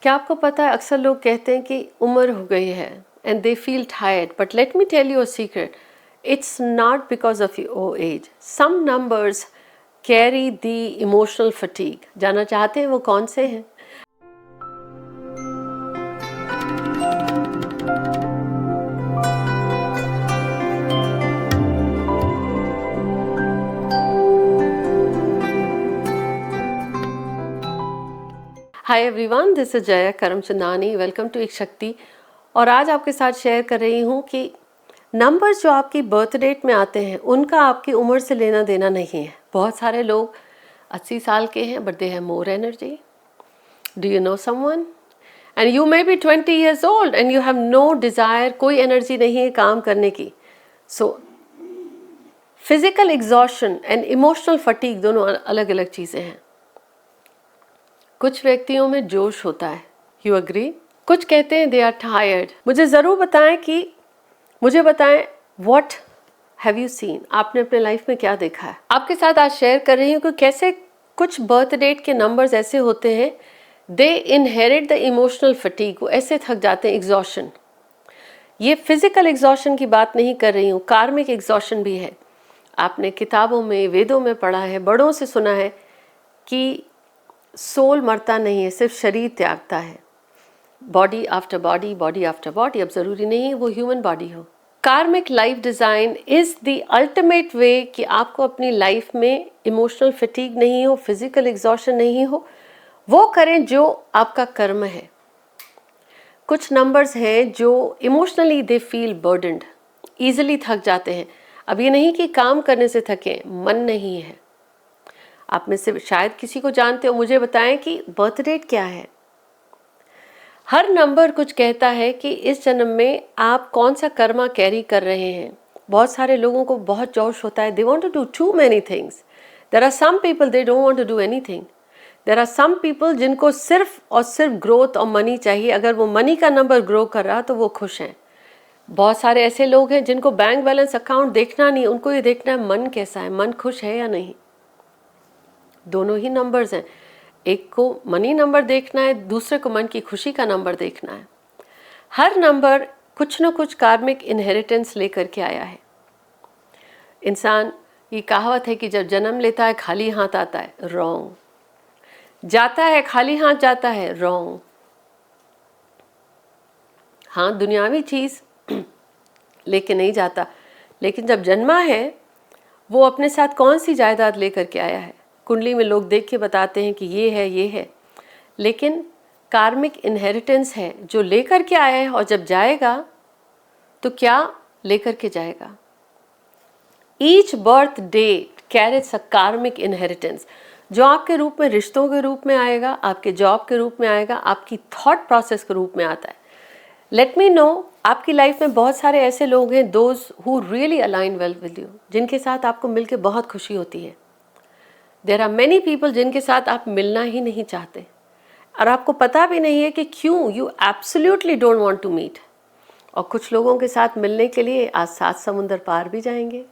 क्या आपको पता है अक्सर लोग कहते हैं कि उम्र हो गई है and they feel tired, but let me tell you a secret, it's not because of your age. Some numbers carry the emotional fatigue. जानना चाहते हैं वो कौन से हैं? Hi everyone, this is Jaya Karamchandani. Welcome to Ek Shakti. और आज आपके साथ शेयर कर रही हूँ कि नंबर्स जो आपकी बर्थ डेट में आते हैं उनका आपकी उम्र से लेना देना नहीं है. बहुत सारे लोग 80 साल के हैं but they have more energy. Do you know someone? And you may be 20 years old and you have no desire, कोई एनर्जी नहीं है काम करने की. So physical exhaustion and emotional fatigue दोनों अलग अलग चीज़ें हैं. कुछ व्यक्तियों में जोश होता है, यू अग्री. कुछ कहते हैं दे आर टायर्ड. मुझे ज़रूर बताएं व्हाट हैव यू सीन. आपने अपने लाइफ में क्या देखा है. आपके साथ आज शेयर कर रही हूँ कि कैसे कुछ बर्थ डेट के नंबर्स ऐसे होते हैं, दे इनहेरिट द इमोशनल फटीग. वो ऐसे थक जाते हैं, एग्जॉशन. ये फिजिकल एग्जॉशन की बात नहीं कर रही हूँ, कार्मिक एग्जॉशन भी है. आपने किताबों में, वेदों में पढ़ा है, बड़ों से सुना है कि सोल मरता नहीं है, सिर्फ शरीर त्यागता है. Body after body, body after body. अब ज़रूरी नहीं है वो ह्यूमन बॉडी हो. Karmic life design is the ultimate way कि आपको अपनी लाइफ में इमोशनल फटीग नहीं हो, फिजिकल एग्जॉशन नहीं हो. वो करें जो आपका कर्म है. कुछ नंबर्स हैं जो emotionally they feel burdened, easily थक जाते हैं. अब ये नहीं कि काम करने से थके, मन नहीं है. आप में से शायद किसी को जानते हो, मुझे बताएं कि बर्थ डेट क्या है. हर नंबर कुछ कहता है कि इस जन्म में आप कौन सा कर्मा कैरी कर रहे हैं. बहुत सारे लोगों को बहुत जोश होता है, they want to do too many things. There are some people they don't want to do anything. There are some people जिनको सिर्फ और सिर्फ ग्रोथ और मनी चाहिए. अगर वो मनी का नंबर ग्रो कर रहा तो वो खुश हैं. बहुत सारे ऐसे लोग हैं जिनको बैंक बैलेंस अकाउंट देखना नहीं, उनको ये देखना है मन कैसा है, मन खुश है या नहीं. दोनों ही नंबर्स हैं. एक को मनी नंबर देखना है, दूसरे को मन की खुशी का नंबर देखना है. हर नंबर कुछ न कुछ कार्मिक इनहेरिटेंस लेकर के आया है. इंसान, ये कहावत है कि जब जन्म लेता है खाली हाथ आता है, रॉन्ग. जाता है खाली हाथ जाता है, रॉन्ग. हाँ, दुनियावी चीज़ लेके नहीं जाता, लेकिन जब जन्मा है वो अपने साथ कौन सी जायदाद लेकर के आया है. कुंडली में लोग देख के बताते हैं कि ये है, लेकिन कार्मिक इनहेरिटेंस है जो लेकर के आया है. और जब जाएगा तो क्या लेकर के जाएगा. Each birth day carries a कार्मिक इनहेरिटेंस, जो आपके रूप में, रिश्तों के रूप में आएगा, आपके जॉब के रूप में आएगा, आपकी थॉट प्रोसेस के रूप में आता है. लेट मी नो, आपकी लाइफ में बहुत सारे ऐसे लोग हैं, those who really align well with you, जिनके साथ आपको मिलकर बहुत खुशी होती है. देयर आर मैनी पीपल जिनके साथ आप मिलना ही नहीं चाहते और आपको पता भी नहीं है कि क्यों. You absolutely don't want to meet. और कुछ लोगों के साथ मिलने के लिए आज 7 समुंदर पार भी जाएंगे.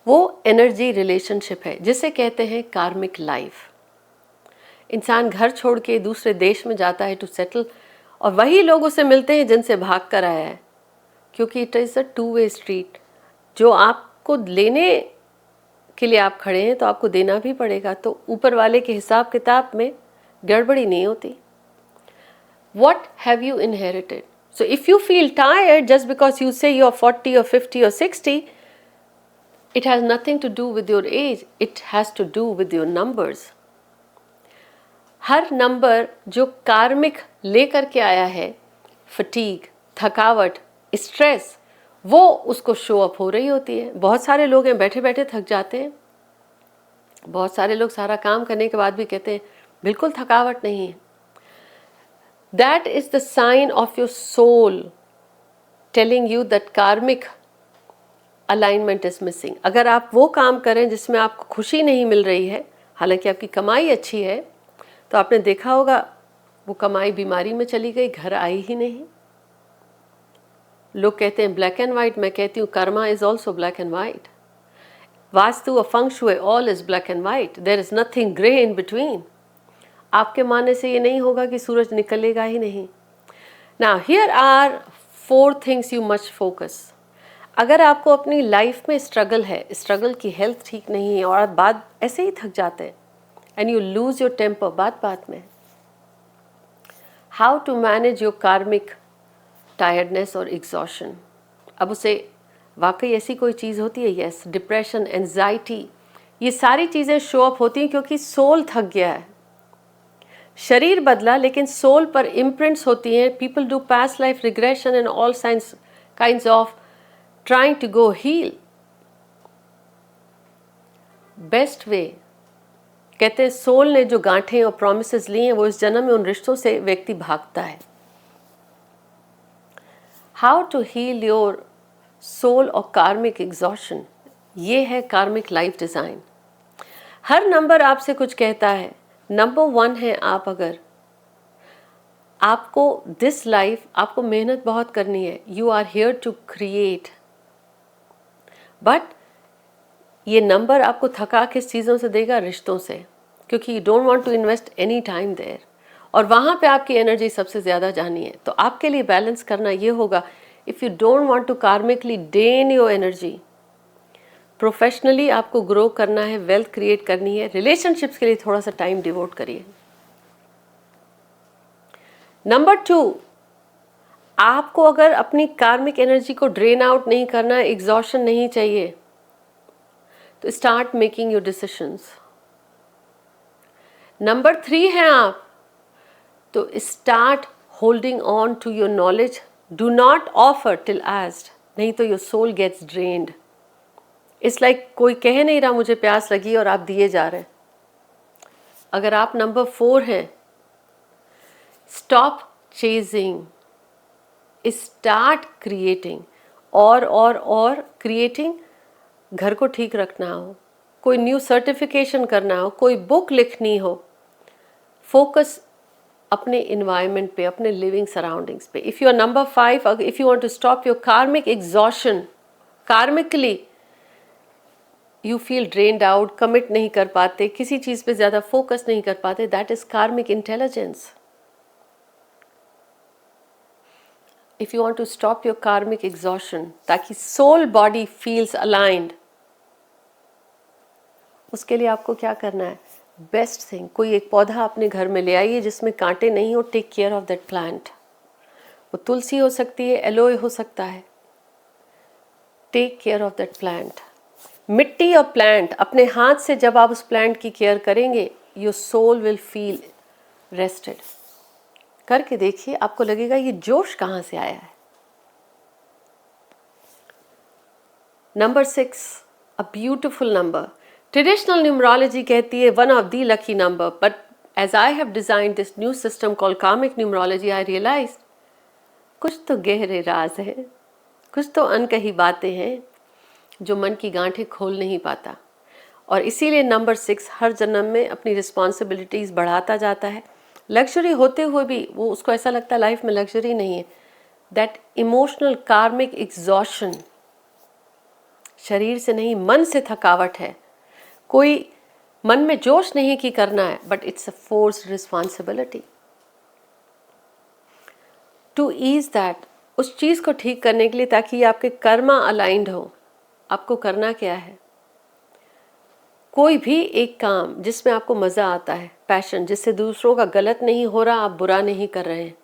वो एनर्जी रिलेशनशिप है जिसे कहते हैं कार्मिक लाइफ. इंसान घर छोड़ के दूसरे देश में जाता है टू सेटल, और वही लोग उसे मिलते हैं जिनसे भाग कर आया है, क्योंकि it is a two way street. जो आपको लेने के लिए आप खड़े हैं तो आपको देना भी पड़ेगा. तो ऊपर वाले के हिसाब किताब में गड़बड़ी नहीं होती. What have you inherited? So if you feel tired just because you say you're 40 or 50 or 60, it has nothing to do with your age. It has to do with your numbers. Her number जो कार्मिक लेकर के आया है, fatigue, थकावट, stress, वो उसको show up हो रही होती है. बहुत सारे लोग हैं बैठे बैठे थक जाते हैं. बहुत सारे लोग सारा काम करने के बाद भी कहते हैं बिल्कुल थकावट नहीं है. That is the sign of your soul telling you that karmic alignment is missing. अगर आप वो काम करें जिसमें आपको खुशी नहीं मिल रही है, हालांकि आपकी कमाई अच्छी है, तो आपने देखा होगा वो कमाई बीमारी में चली गई, घर आई ही नहीं. लोग कहते हैं ब्लैक एंड वाइट, मैं कहती हूँ karma is also black and white. Vastu और feng shui, all is black and white. There is nothing grey in between. आपके मानने से ये नहीं होगा कि सूरज निकलेगा ही नहीं। Now here are 4 things you must focus. अगर आपको अपनी लाइफ में स्ट्रगल है, स्ट्रगल की हेल्थ ठीक नहीं है और आप बात ऐसे ही थक जाते हैं and you lose your temper बात बात में, how to manage your karmic tiredness और एग्जॉशन। अब उसे वाकई ऐसी कोई चीज़ होती है, यस, डिप्रेशन, एंजाइटी, ये सारी चीज़ें शो अप होती हैं क्योंकि सोल थक गया है। शरीर बदला लेकिन सोल पर इम्प्रिंट्स होती हैं। People do past life regression and all science kinds of trying to go heal. Best way, कहते हैं सोल ने जो गांठें और प्रोमिसेस ली हैं वो इस जन्म में उन रिश्तों से व्यक्ति भागता है। How to heal your soul और कार्मिक एग्जॉशन, ये है कार्मिक लाइफ डिज़ाइन। हर नंबर आपसे कुछ कहता है। नंबर 1 है आप, अगर आपको दिस लाइफ, आपको मेहनत बहुत करनी है, you are here to create, but ये नंबर आपको थका किस चीज़ों से देगा? रिश्तों से, क्योंकि you don't want to invest any time there, और वहाँ पे आपकी एनर्जी सबसे ज़्यादा जानी है। तो आपके लिए बैलेंस करना ये होगा, if you don't want to karmically drain your energy, professionally आपको ग्रो करना है, वेल्थ क्रिएट करनी है, रिलेशनशिप्स के लिए थोड़ा सा टाइम डिवोट करिए। नंबर 2, आपको अगर अपनी कार्मिक एनर्जी को ड्रेन आउट नहीं करना, एग्जॉशन नहीं चाहिए, तो start making your decisions. Number 3 है आप, तो start holding on to your knowledge, do not offer till asked, नहीं तो your soul gets drained. It's like कोई कह नहीं रहा मुझे प्यास लगी और आप दिए जा रहे हैं। अगर आप नंबर 4 हैं, स्टॉप चेजिंग, स्टार्ट क्रिएटिंग, और क्रिएटिंग। घर को ठीक रखना हो, कोई न्यू सर्टिफिकेशन करना हो, कोई बुक लिखनी हो, फोकस अपने इन्वायरमेंट पे, अपने लिविंग सराउंडिंग्स पे। If you are number 5, if you want to stop your karmic exhaustion, karmically you feel drained out, commit नहीं कर पाते, किसी चीज़ पे ज़्यादा फोकस नहीं कर पाते, that is karmic intelligence. If you want to stop your karmic exhaustion, ताकि सोल बॉडी फील्स अलाइंड, उसके लिए आपको क्या करना है? बेस्ट थिंग, कोई एक पौधा अपने घर में ले आइए जिसमें कांटे नहीं हो, take care of that plant. वो तुलसी हो सकती है, एलोए हो सकता है, take care of that plant. मिट्टी और प्लांट, अपने हाथ से जब आप उस प्लांट की केयर करेंगे, your soul will feel rested. करके देखिए, आपको लगेगा ये जोश कहाँ से आया है। Number 6, a beautiful number. Traditional numerology कहती है one of the lucky number, but as I have designed this new system called karmic numerology, I realise कुछ तो गहरे राज हैं, कुछ तो अनकही बातें हैं जो मन की गांठें खोल नहीं पाता। और इसीलिए नंबर 6 हर जन्म में अपनी रिस्पॉन्सिबिलिटीज़ बढ़ाता जाता है। लग्जरी होते हुए भी वो, उसको ऐसा लगता है लाइफ में लग्जरी नहीं है। दैट इमोशनल कार्मिक एग्जॉशन, शरीर से नहीं मन से थकावट है, कोई मन में जोश नहीं कि करना है, but it's a force responsibility to ease that, उस चीज़ को ठीक करने के लिए, ताकि आपके कर्मा अलाइंड हो। आपको करना क्या है? कोई भी एक काम जिसमें आपको मज़ा आता है, पैशन, जिससे दूसरों का गलत नहीं हो रहा, आप बुरा नहीं कर रहे हैं,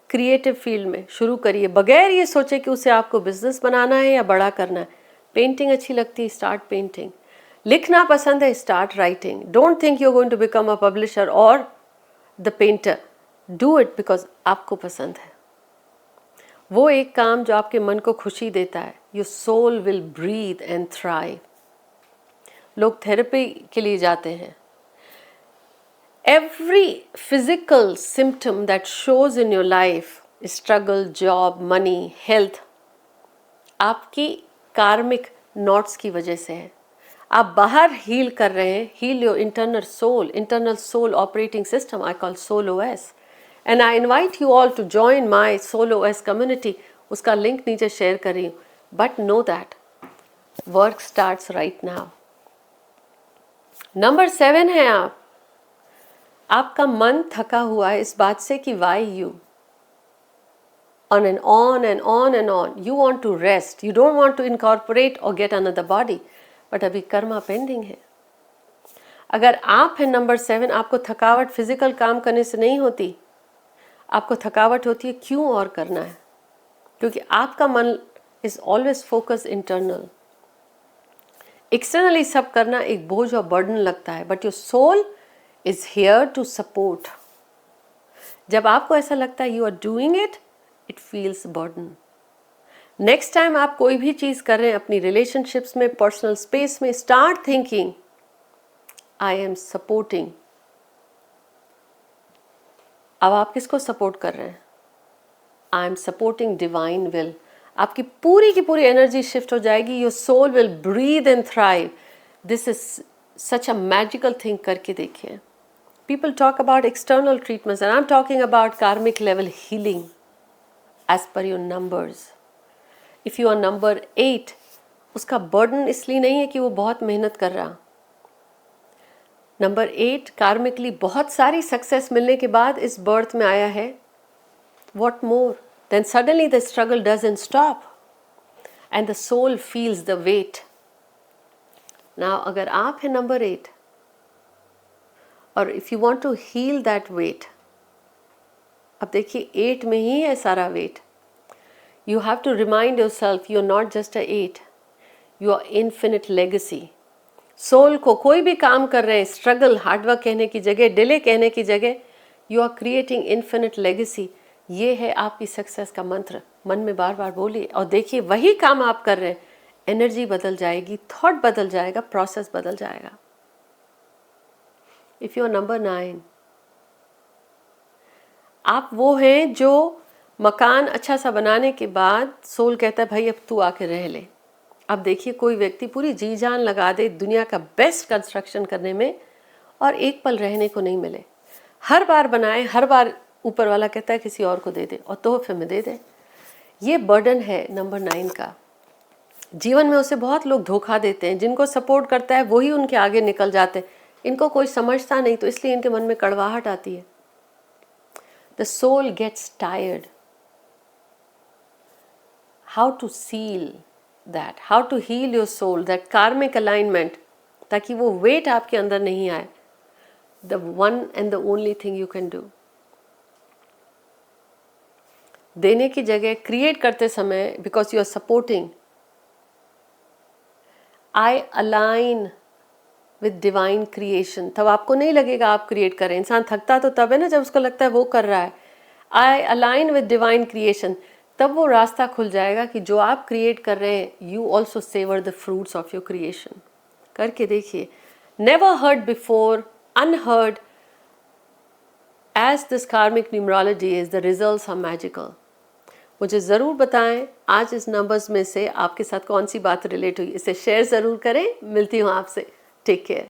क्रिएटिव फील्ड में शुरू करिए, बगैर ये सोचे कि उसे आपको बिजनेस बनाना है या बड़ा करना है। पेंटिंग अच्छी लगती है, स्टार्ट पेंटिंग। लिखना पसंद है, start writing. Don't think you are going to become a publisher और the painter, do it because आपको पसंद है। वो एक काम जो आपके मन को खुशी देता है, your soul will breathe and thrive. लोग थेरेपी के लिए जाते हैं। Every physical symptom that shows in your life, struggle, job, money, health, आपकी कार्मिक नॉट्स की वजह से है। आप बाहर हील कर रहे हैं, heal your internal soul operating system, I call soul OS, and I invite you all to join my soul OS community. उसका लिंक नीचे शेयर कर रही हूँ, but know that work starts right now. Number 7 है आप, आपका मन थका हुआ है इस बात से कि why you, on and on and on and on. You want to rest. You don't want to incorporate or get another body. But अभी कर्मा पेंडिंग है. अगर आप हैं नंबर 7, आपको थकावट फिजिकल काम करने से नहीं होती, आपको थकावट होती है क्यों और करना है, क्योंकि आपका मन is always focus internal. Externally सब करना एक बोझ और बर्डन लगता है, but your soul is here to support. जब आपको ऐसा लगता है you are doing it, it feels burden. Next time आप कोई भी चीज कर रहे हैं अपनी रिलेशनशिप्स में, पर्सनल स्पेस में, start thinking I am supporting. अब आप किसको सपोर्ट कर रहे हैं? I am supporting divine will. आपकी पूरी की पूरी एनर्जी शिफ्ट हो जाएगी. Your soul will breathe and thrive. This is such a magical thing. करके देखिए. People talk about external treatments and I'm talking about karmic level healing as per your numbers. If you are number 8, उसका burden इसलिए नहीं है कि वो बहुत मेहनत कर रहा. नंबर 8 कार्मिकली बहुत सारी सक्सेस मिलने के बाद इस बर्थ में आया है. What more? Then suddenly the struggle doesn't stop and the soul feels the weight. Now अगर आप हैं नंबर 8 और if you want to heal that weight, अब देखिए 8 में ही है सारा weight. You have to remind yourself you are not just a 8, you are infinite legacy. Soul को कोई भी काम कर रहे हैं, स्ट्रगल हार्डवर्क कहने की जगह, डिले कहने की जगह, you are creating infinite legacy. ये है आपकी सक्सेस का मंत्र. मन में बार बार बोलिए और देखिए वही काम आप कर रहे हैं, एनर्जी बदल जाएगी, थॉट बदल जाएगा, प्रोसेस बदल जाएगा. If you are number 9, आप वो हैं जो मकान अच्छा सा बनाने के बाद सोल कहता है भाई अब तू आके रह ले. अब देखिए कोई व्यक्ति पूरी जी जान लगा दे दुनिया का बेस्ट कंस्ट्रक्शन करने में और एक पल रहने को नहीं मिले. हर बार बनाए, हर बार ऊपर वाला कहता है किसी और को दे दे और तोहफे में दे दे. ये बर्डन है नंबर 9 का. जीवन में उसे बहुत लोग धोखा देते हैं. जिनको सपोर्ट करता है वही उनके आगे निकल जाते हैं. इनको कोई समझता नहीं तो इसलिए इनके मन में कड़वाहट आती है. The soul gets tired. How to seal that, how to heal your soul, that karmic alignment, ताकि वो वेट आपके अंदर नहीं आए. The one and the only thing you can do, देने की जगह क्रिएट करते समय, because you are supporting, I align with divine creation. तब आपको नहीं लगेगा आप क्रिएट कर रहे हैं. इंसान थकता तो तब है ना जब उसको लगता है वो कर रहा है. आई अलाइन विद डिवाइन क्रिएशन. तब वो रास्ता खुल जाएगा कि जो आप क्रिएट कर रहे हैं you also savour the fruits of your creation. करके देखिए. Never heard before, unheard, as this karmic numerology is, the results are magical. मुझे ज़रूर बताएं आज इस नंबर्स में से आपके साथ कौन सी बात रिलेट हुई. इसे शेयर ज़रूर करें. मिलती हूँ आपसे. Take care.